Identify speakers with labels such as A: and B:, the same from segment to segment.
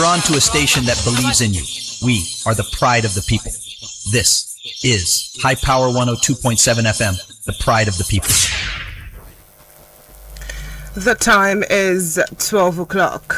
A: on to a station that believes in you. We are the pride of the people. This is High Power 102.7 FM, the pride of the people.
B: The time is 12 o'clock.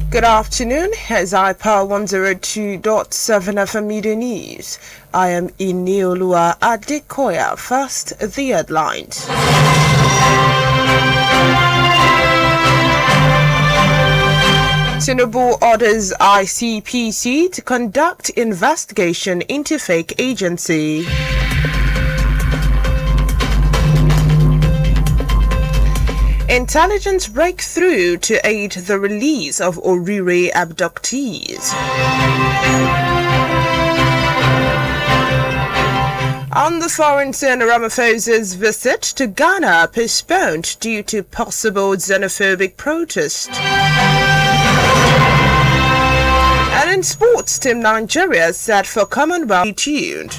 B: Good afternoon, here's iPower 102.7 FM Media News. I am Inioluwa Adekoya. First, the headlines. Tinubu orders ICPC to conduct investigation into fake agency. Intelligence breakthrough to aid the release of Orire abductees. On the foreign scene, Ramaphosa's visit to Ghana postponed due to possible xenophobic protest. And in sports, Team Nigeria set for Commonwealth. Tuned.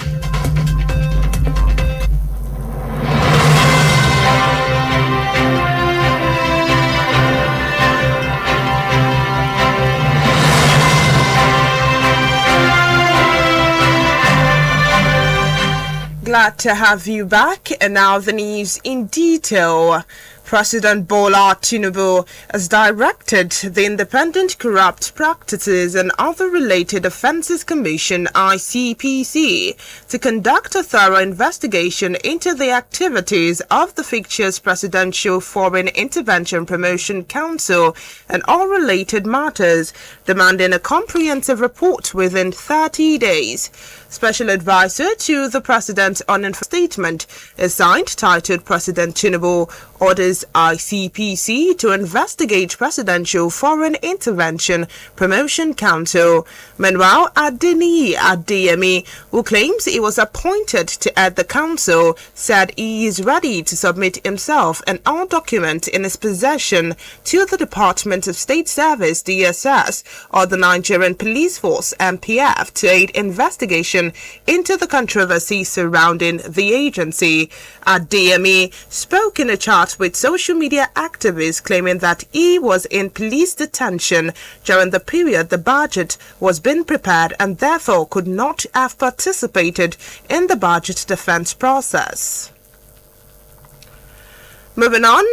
B: Glad to have you back, and now the news in detail. President Bola Tinubu has directed the Independent Corrupt Practices and Other Related Offences Commission (ICPC) to conduct a thorough investigation into the activities of the fictitious Presidential Foreign Intervention Promotion Council and all related matters, demanding a comprehensive report within 30 days. Special Advisor to the President on a statement is signed titled President Tinubu orders ICPC to investigate Presidential Foreign Intervention Promotion Council. Meanwhile, Adeyemi, who claims he was appointed to head the council, said he is ready to submit himself and all documents in his possession to the Department of State Service (DSS) or the Nigerian Police Force (NPF) to aid investigation into the controversy surrounding the agency. Adeyemi spoke in a chat with social media activists claiming that he was in police detention during the period the budget was being prepared and therefore could not have participated in the budget defense process. Moving on,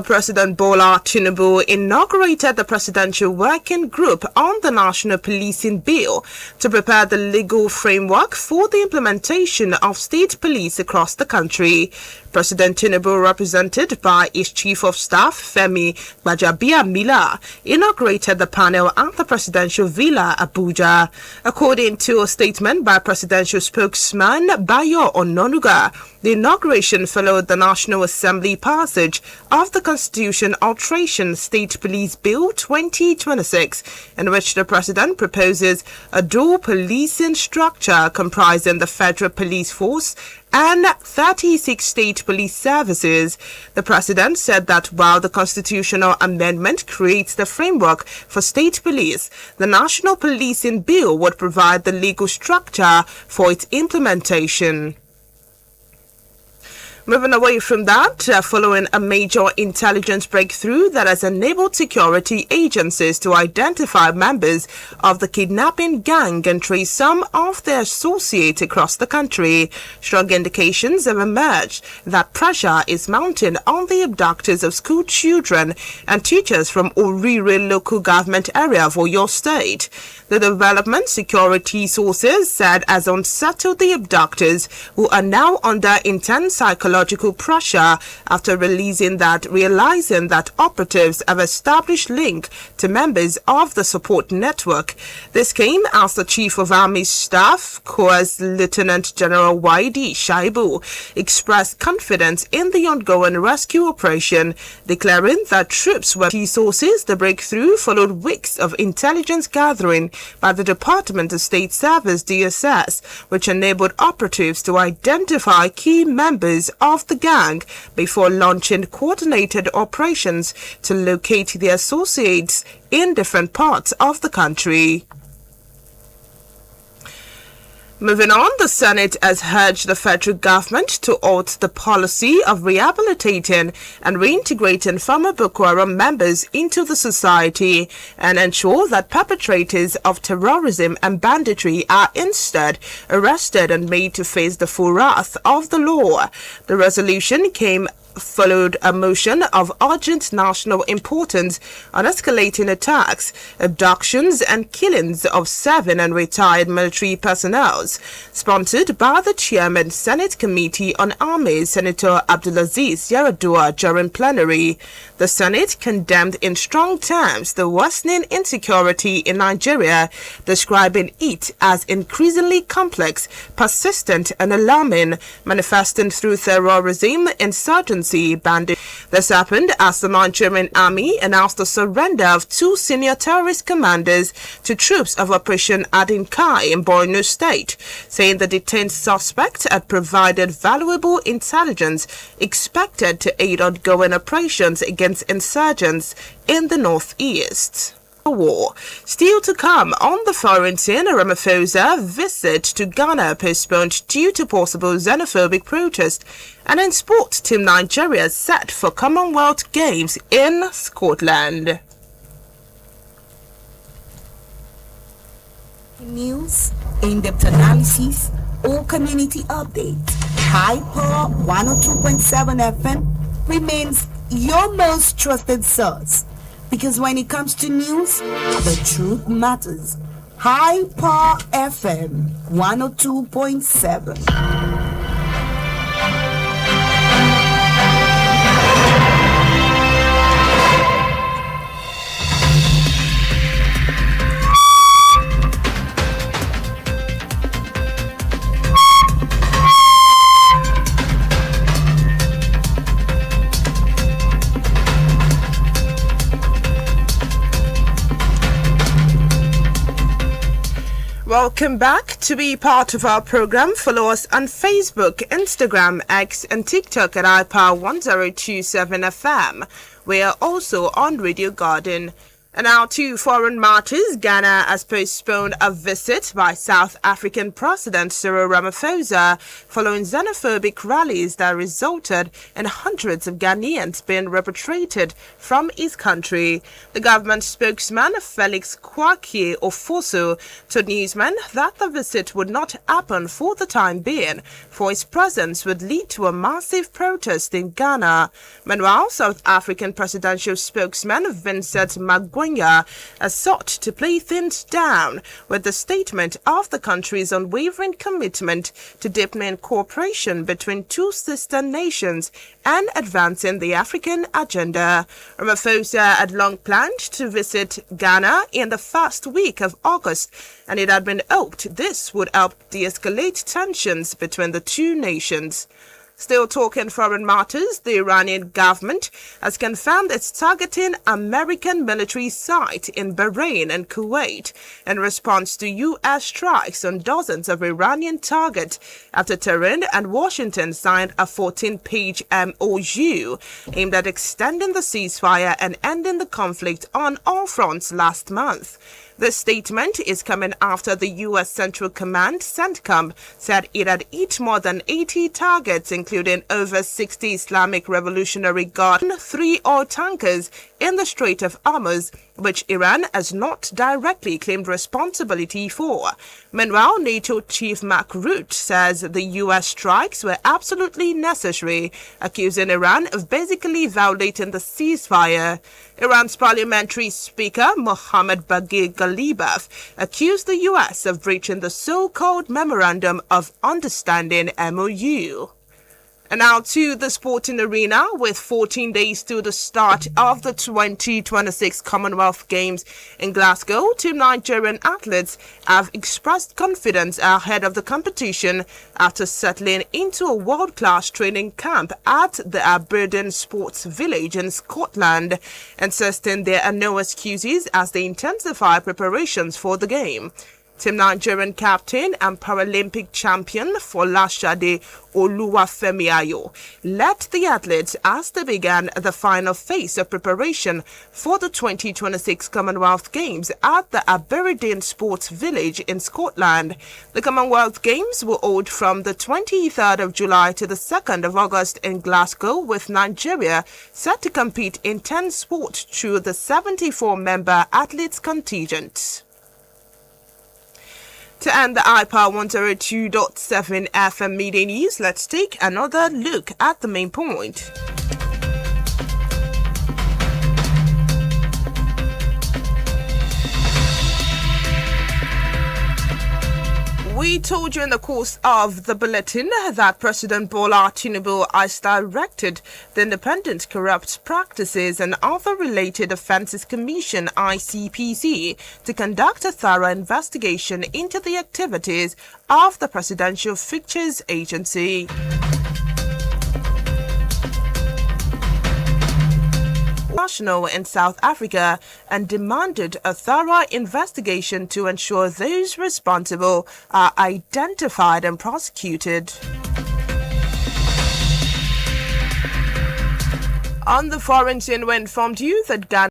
B: President Bola Tinubu inaugurated the Presidential Working Group on the National Policing Bill to prepare the legal framework for the implementation of state police across the country. President Tinubu, represented by his Chief of Staff, Femi Gbajabiamila, inaugurated the panel at the Presidential Villa, Abuja. According to a statement by Presidential Spokesman Bayo Ononuga, the inauguration followed the National Assembly passage of the Constitution Alteration State Police Bill 2026, in which the President proposes a dual policing structure comprising the Federal Police Force and 36 state police services. The President said that while the constitutional amendment creates the framework for state police, the National Policing Bill would provide the legal structure for its implementation. Moving away from that, following a major intelligence breakthrough that has enabled security agencies to identify members of the kidnapping gang and trace some of their associates across the country, strong indications have emerged that pressure is mounting on the abductors of school children and teachers from Orire local government area of Oyo State. The development security sources said has unsettled the abductors, who are now under intense psychological psychological pressure after realizing that operatives have established link to members of the support network. This came as the Chief of Army Staff, Corps Lieutenant General YD Shaibu, expressed confidence in the ongoing rescue operation, declaring that troops were key sources. The breakthrough followed weeks of intelligence gathering by the Department of State Service DSS, which enabled operatives to identify key members of the gang before launching coordinated operations to locate their associates in different parts of the country. Moving on, the Senate has urged the federal government to halt the policy of rehabilitating and reintegrating former Boko Haram members into the society and ensure that perpetrators of terrorism and banditry are instead arrested and made to face the full wrath of the law. The resolution followed a motion of urgent national importance on escalating attacks, abductions and killings of serving and retired military personnel, sponsored by the Chairman Senate Committee on Armies, Senator Abdulaziz Yaradua, during plenary. The Senate condemned in strong terms the worsening insecurity in Nigeria, describing it as increasingly complex, persistent and alarming, manifesting through terrorism, insurgency, bandit. This happened as the Nigerian army announced the surrender of 2 senior terrorist commanders to troops of Operation Adinkai in Borno State, saying the detained suspect had provided valuable intelligence expected to aid ongoing operations against insurgents in the northeast. War. Still to come on the foreign scene, Ramaphosa visit to Ghana postponed due to possible xenophobic protest, and in sport, Team Nigeria set for Commonwealth Games in Scotland.
C: News, in-depth analysis, or community updates. High Power 102.7 FM remains your most trusted source. Because when it comes to news, the truth matters. High Power FM 102.7.
B: Welcome back. To be part of our program, follow us on Facebook, Instagram, X, and TikTok at iPower1027 FM. We are also on Radio Garden. And now to foreign matters. Ghana has postponed a visit by South African President Cyril Ramaphosa following xenophobic rallies that resulted in hundreds of Ghanaians being repatriated from his country. The government spokesman Felix Kwakye Ofoso told newsmen that the visit would not happen for the time being, for his presence would lead to a massive protest in Ghana. Meanwhile, South African presidential spokesman Vincent Magwenya has sought to play things down with the statement of the country's unwavering commitment to deepening cooperation between two sister nations and advancing the African agenda. Ramaphosa had long planned to visit Ghana in the first week of August, and it had been hoped this would help de-escalate tensions between the two nations. Still talking foreign matters, the Iranian government has confirmed it's targeting American military sites in Bahrain and Kuwait in response to U.S. strikes on dozens of Iranian targets after Tehran and Washington signed a 14-page MOU aimed at extending the ceasefire and ending the conflict on all fronts last month. This statement is coming after the U.S. Central Command, CENTCOM, said it had hit more than 80 targets, including over 60 Islamic Revolutionary Guard, 3 oil tankers in the Strait of Hormuz, which Iran has not directly claimed responsibility for. Meanwhile, NATO Chief Mark Rutte says the U.S. strikes were absolutely necessary, accusing Iran of basically violating the ceasefire. Iran's parliamentary speaker, Mohammad Baghir Ghalibaf, accused the U.S. of breaching the so-called Memorandum of Understanding MOU. And now to the sporting arena. With 14 days to the start of the 2026 Commonwealth Games in Glasgow, Team Nigerian athletes have expressed confidence ahead of the competition after settling into a world-class training camp at the Aberdeen Sports Village in Scotland, insisting there are no excuses as they intensify preparations for the game. Team Nigerian captain and Paralympic champion Folashade Oluwafemiayo led the athletes as they began the final phase of preparation for the 2026 Commonwealth Games at the Aberdeen Sports Village in Scotland. The Commonwealth Games will hold from the 23rd of July to the 2nd of August in Glasgow, with Nigeria set to compete in 10 sports through the 74-member athletes contingent. To end the iPower 102.7 FM Media News, let's take another look at the main point. We told you in the course of the bulletin that President Bola Tinubu has directed the Independent Corrupt Practices and Other Related Offences Commission (ICPC) to conduct a thorough investigation into the activities of the Presidential Fictures Agency. National in South Africa and demanded a thorough investigation to ensure those responsible are identified and prosecuted. On the foreign scene, we informed you that Ghana